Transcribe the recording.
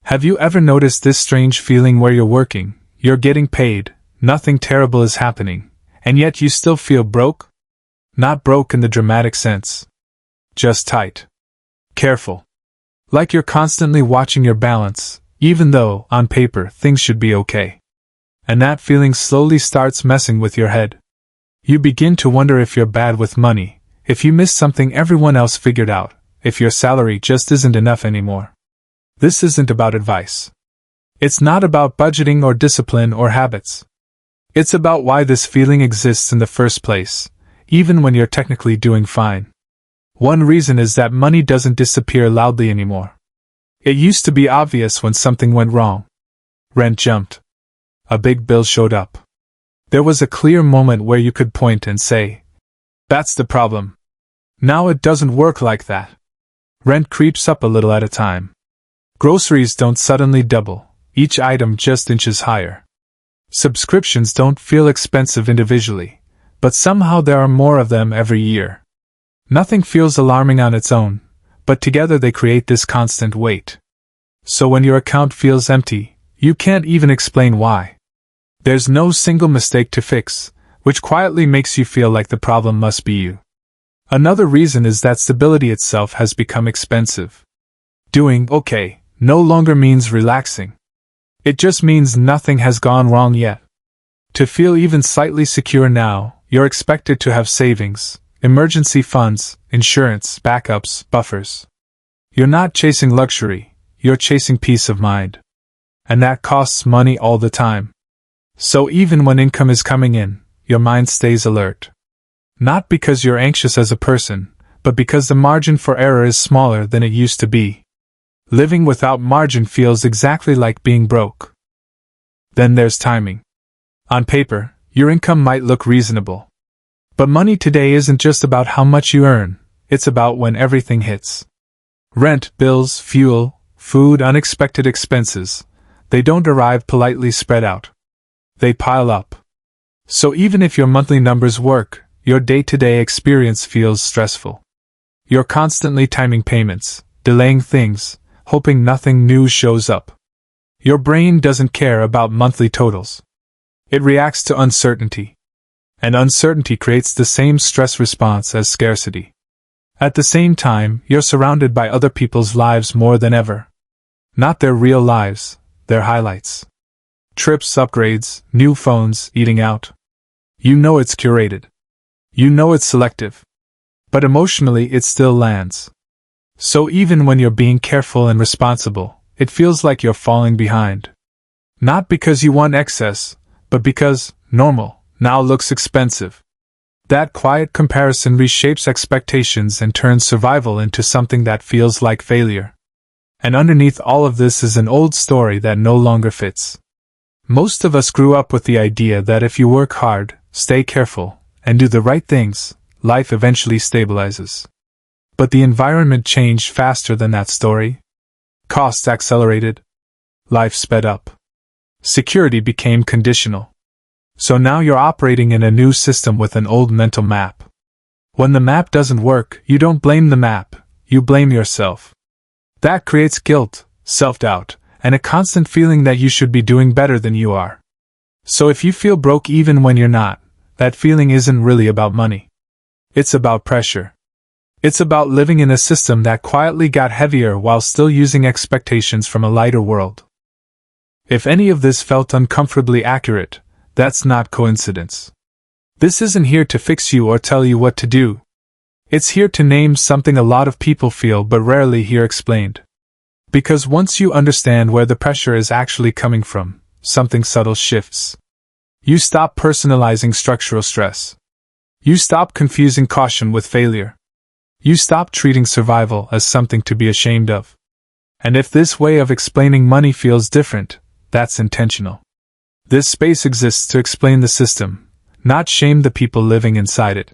Have you ever noticed this strange feeling where you're working, you're getting paid, nothing terrible is happening, and yet you still feel broke? Not broke in the dramatic sense. Just tight. Careful. Like you're constantly watching your balance, even though, on paper, things should be okay. And that feeling slowly starts messing with your head. You begin to wonder if you're bad with money, if you missed something everyone else figured out, if your salary just isn't enough anymore. This isn't about advice. It's not about budgeting or discipline or habits. It's about why this feeling exists in the first place, even when you're technically doing fine. One reason is that money doesn't disappear loudly anymore. It used to be obvious when something went wrong. Rent jumped. A big bill showed up. There was a clear moment where you could point and say, "That's the problem." Now it doesn't work like that. Rent creeps up a little at a time. Groceries don't suddenly double, each item just inches higher. Subscriptions don't feel expensive individually, but somehow there are more of them every year. Nothing feels alarming on its own, but together they create this constant weight. So when your account feels empty, you can't even explain why. There's no single mistake to fix, which quietly makes you feel like the problem must be you. Another reason is that stability itself has become expensive. Doing okay no longer means relaxing. It just means nothing has gone wrong yet. To feel even slightly secure now, you're expected to have savings, emergency funds, insurance, backups, buffers. You're not chasing luxury, you're chasing peace of mind. And that costs money all the time. So even when income is coming in, your mind stays alert. Not because you're anxious as a person, but because the margin for error is smaller than it used to be. Living without margin feels exactly like being broke. Then there's timing. On paper, your income might look reasonable. But money today isn't just about how much you earn, it's about when everything hits. Rent, bills, fuel, food, unexpected expenses. They don't arrive politely spread out. They pile up. So even if your monthly numbers work, your day-to-day experience feels stressful. You're constantly timing payments, delaying things, hoping nothing new shows up. Your brain doesn't care about monthly totals. It reacts to uncertainty. And uncertainty creates the same stress response as scarcity. At the same time, you're surrounded by other people's lives more than ever. Not their real lives, their highlights. Trips, upgrades, new phones, eating out. You know it's curated. You know it's selective. But emotionally it still lands. So even when you're being careful and responsible, it feels like you're falling behind. Not because you want excess, but because normal now looks expensive. That quiet comparison reshapes expectations and turns survival into something that feels like failure. And underneath all of this is an old story that no longer fits. Most of us grew up with the idea that if you work hard, stay careful, and do the right things, life eventually stabilizes. But the environment changed faster than that story. Costs accelerated. Life sped up. Security became conditional. So now you're operating in a new system with an old mental map. When the map doesn't work, you don't blame the map, you blame yourself. That creates guilt, self-doubt, and a constant feeling that you should be doing better than you are. So if you feel broke even when you're not, that feeling isn't really about money. It's about pressure. It's about living in a system that quietly got heavier while still using expectations from a lighter world. If any of this felt uncomfortably accurate, that's not coincidence. This isn't here to fix you or tell you what to do. It's here to name something a lot of people feel but rarely hear explained. Because once you understand where the pressure is actually coming from, something subtle shifts. You stop personalizing structural stress. You stop confusing caution with failure. You stop treating survival as something to be ashamed of. And if this way of explaining money feels different, that's intentional. This space exists to explain the system, not shame the people living inside it.